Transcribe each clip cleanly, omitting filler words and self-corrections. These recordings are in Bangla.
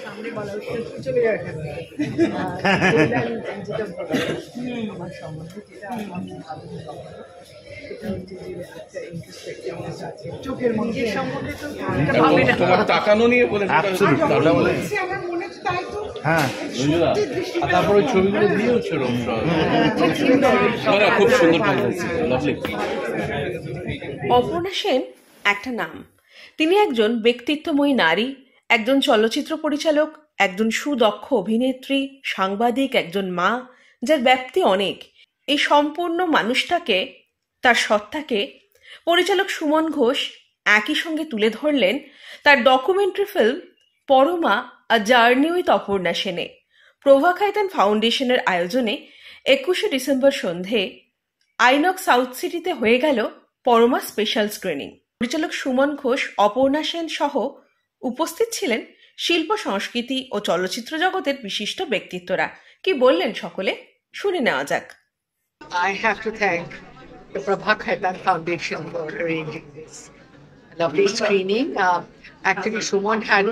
সামনে বলা চলে যাবে যেটা বলা আমার সম্বন্ধে যেটা আমি সেটা হচ্ছে যে একটা ইন্ট্রোস্পেকশন আছে চোখের মধ্যে সম্বন্ধে তো তোমার তাকানো নিয়ে বলে আমার মনে হচ্ছে তাই তো হ্যাঁ তারপরে ছবিগুলো দিয়েওছে খুব সুন্দর লাভলি। অপর্ণা সেন একটা নাম। তিনি একজন ব্যক্তিত্বময়ী নারী, একজন চলচ্চিত্র পরিচালক, একজন সুদক্ষ অভিনেত্রী, সাংবাদিক, একজন মা, যার ব্যাপ্তি অনেক। এই সম্পূর্ণ মানুষটাকে, তার সত্তাকে পরিচালক সুমন ঘোষ একই সঙ্গে তুলে ধরলেন তার documentary film Parama a journey with Aparna সেনে। প্রভা খাইতান ফাউন্ডেশনের আয়োজনে 21শে ডিসেম্বর সন্ধে আইনক্স সাউথ সিটিতে হয়ে গেল পরমা স্পেশাল স্ক্রিনিং। পরিচালক সুমন ঘোষ, অপর্ণা সেন সহ উপস্থিত ছিলেন শিল্প সংস্কৃতি ও চলচ্চিত্র জগতের বিশিষ্ট ব্যক্তিত্বরা। কি বললেন সকলে, শুনে নেওয়া যাক। I have to thank the Prabha Khaitan Foundation for arranging this lovely screening. Actually, Sumon had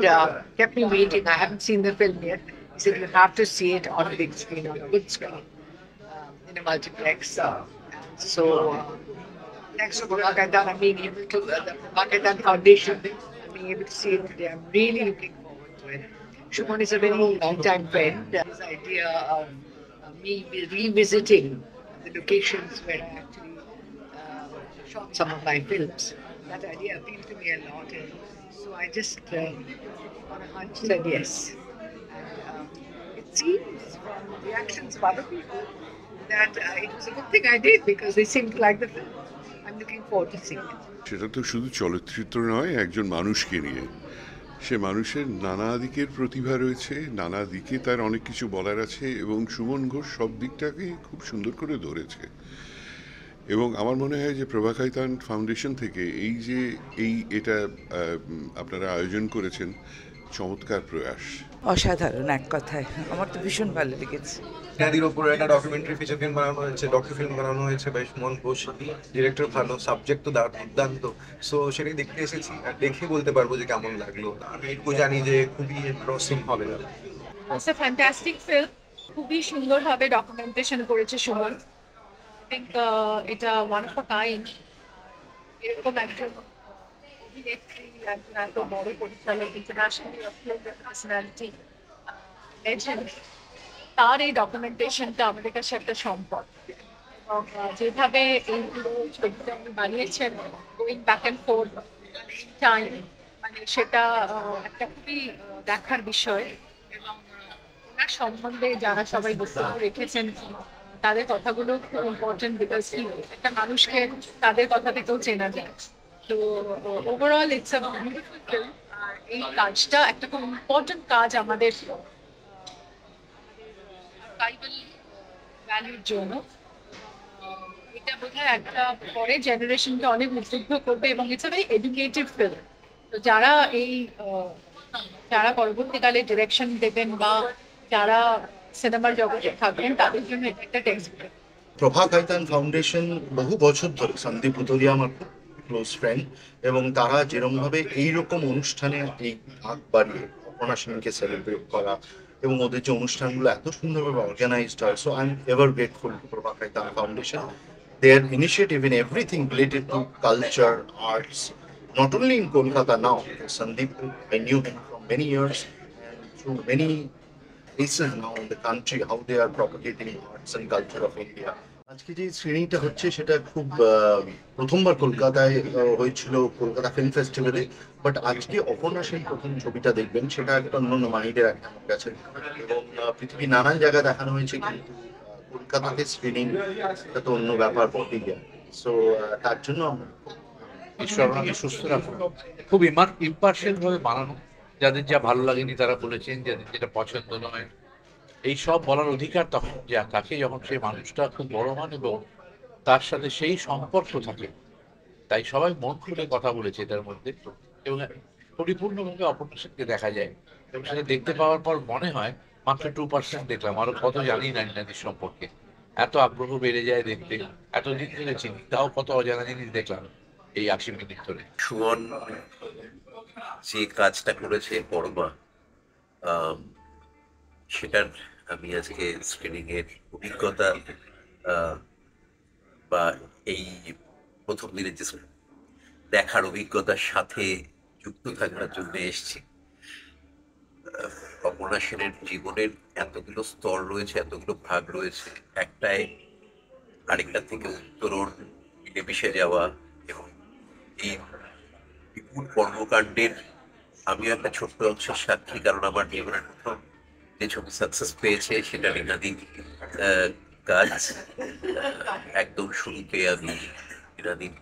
kept me waiting. I haven't seen the film yet. He said, you have to see it on a big screen, on a good screen, in a multiplex. So, thanks to Prabha Khaitan, I'm being able to, the Prabha Khaitan Foundation, I'm being able to see it today. I'm really looking forward to it. Shumon is a very long-time friend. His idea of me revisiting the locations where I actually shot some of my films, that idea appealed to me a lot. And so I just, on a hunch, said yes. And it seems from reactions of other people that it was a good thing I did because they seemed to like the film. I'm looking forward to seeing it. সেটা তো শুধু চলচ্চিত্র নয়, একজন মানুষকে নিয়ে। সে মানুষের নানা দিকের প্রতিভা রয়েছে, নানা দিকে তার অনেক কিছু বলার আছে, এবং সুমন ঘোষ সব দিকটাকে খুব সুন্দর করে ধরেছে। এবং আমার মনে হয় যে প্রভা খাইতান ফাউন্ডেশন থেকে এটা আপনারা আয়োজন করেছেন, চমৎকার প্রয়াস, অসাধারণ এক কথায়। আমার তো ভীষণ ভালো লেগেছে। নদীর ওপরে একটা ডকুমেন্টারি ফিচার ফিল্ম বানানো হয়েছে, ফিল্ম বানানো হয়েছে বাই সুমন ঘোষ। ডিরেক্টর ভালো, সাবজেক্ট তো দুর্দান্ত। সো সেটাই দেখতে এসেছি, আর দেখে বলতে পারবো যে কেমন লাগলো। আমি একটু জানি যে খুবই ক্রসিং হবে। It's a fantastic film. খুবই সুন্দরভাবে ডকুমেন্টেশন করেছে সুমন। I think এটা one of a kind. এরকম একজন অভিনেত্রী, একজন এত বড় পরিচালক, ইন্টারন্যাশনালি পার্সোনালিটি, লেজেন্ড, তার এই ডকুমেন্টেশনটা আমাদের কাছে একটা সম্পদ। এবং যেভাবে এইগুলো ছবিটা উনি বানিয়েছেন, going back and fourth time, মানে সেটা একটা খুবই দেখার বিষয়। এবং ওনার সম্বন্ধে যারা সবাই বক্তব্য রেখেছেন, তাদের কথাগুলো খুব ইম্পর্টেন্ট, বিকজ একটা মানুষকে তাদের কথা থেকেও চেনা যায়। তো overall it's a beautiful film. আর এই কাজটা একটা খুব ইম্পর্টেন্ট কাজ আমাদের আর্কাইভাল ভ্যালুর জন্য। এটা বোধহয় একটা পরের জেনারেশনকে অনেক উদ্বুদ্ধ করবে, এবং it's a very educative film. তো যারা পরবর্তীকালে ডিরেকশন দেবেন বা যারা সিনেমার জগতে থাকবেন, তাদের জন্য এটা একটা টেক্সট বুক। প্রভা খাইতান ফাউন্ডেশন বহু বছর ধরে, সন্দীপ ভুতরিয়া আমার খুব ক্লোজ ফ্রেন্ড, এবং তারা যেরকমভাবে এইরকম অনুষ্ঠানে এই ভাগ বাড়িয়ে অপর্ণা সেনকে সেলিব্রেট করা, এবং ওদের যে অনুষ্ঠানগুলো এত সুন্দরভাবে অর্গানাইজড হয়, so I am ever grateful to Prabha Khaitan Foundation. Their initiative in everything related to culture, arts, not only in Kolkata now, because Sandeep, I knew him from many years, and through many places now in the country, how they are propagating arts and culture of India. আজকে যে শ্রেণীটা হচ্ছে সেটা খুব প্রথমবার কলকাতায় হয়েছিল, কলকাতা ফিল্ম ফেস্টিভ্যালে, বাট আজকে অপর্ণা সেন প্রথম ছবিটা দেখবেন, সেটা একটা অন্য মাইন্ডের একটা আমার কাছে। এবং পৃথিবীর নানান জায়গায় দেখানো হয়েছে, কিন্তু কলকাতাতে স্ক্রিনিং এটা তো অন্য ব্যাপার বলতেই যায়। সো তার জন্য আমরা ঈশ্বর ওনাকে সুস্থ রাখুন। খুব ইম্পার্শিয়াল ভাবে বানানো, যাদের যা ভালো লাগেনি তারা বলেছেন, যাদের যেটা পছন্দ নয়, এই সব বলার অধিকার তখন থাকে যখন সেই মানুষটা খুব বড় হন এবং তার সাথে সেই সম্পর্ক থাকে। তাই সবাই মন খুলে কথা বলেছে এটার মধ্যে, এবং পরিপূর্ণভাবে অপর্ণা সেনকে দেখা যায়। এবং সেটা দেখতে পাওয়ার পর মনে হয় মাত্র 2% দেখলাম, আরো কত জানি না নারীর সম্পর্কে। এত আগ্রহ বেড়ে যায় দেখতে, এতদিন ধরে চিনি, তাও কত অজানা জিনিস দেখলাম এই 80 মিনিট ধরে। সুমন যে কাজটা করেছে পরমা, আম, সেটার আমি আজকে স্ক্রিনিং এর অভিজ্ঞতা আহ, বা এই প্রথম দিনের যে দেখার অভিজ্ঞতার সাথে যুক্ত থাকার জন্য এসেছি। অপর্ণা সেনের জীবনের এতগুলো স্তর রয়েছে, এতগুলো ভাগ রয়েছে, একটাই আরেকটা থেকে উত্তরণ মিলেমিশে যাওয়া, এবং এই বিপুল কর্মকাণ্ডের আমিও একটা ছোট্ট অংশের সাক্ষী, কারণ আমার জীবনের প্রথম যে ছবি সাকসেস পেয়েছে সেটা রিনাদির কাজ। একদম শুরুতে আমি রিনাদির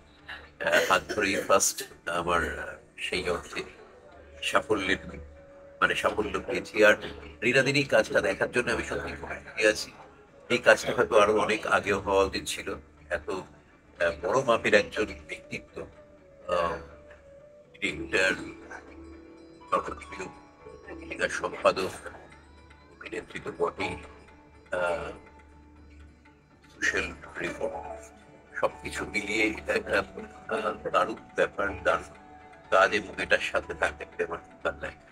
হাত ধরেই ফার্স্ট আমার সেই অর্থে সাফল্যের সাফল্য পেয়েছি। আর রিনাদির এই কাজটা দেখার জন্য আমি সত্যি খুব খুশি আছি। এই কাজটা হয়তো আরো অনেক আগেও হওয়া উচিত ছিল। এত বড় মাপের একজন ব্যক্তিত্ব, ডিরেক্টর, জনপ্রিয় পত্রিকার সম্পাদক, অভিনেত্রী তো বটেই, সোশ্যাল রিফর্ম, সবকিছু মিলিয়ে এটা একটা দারুণ ব্যাপার, দারুণ কাজ, এবং এটার সাথে থাকতে আমার খুব ভালো লাগে।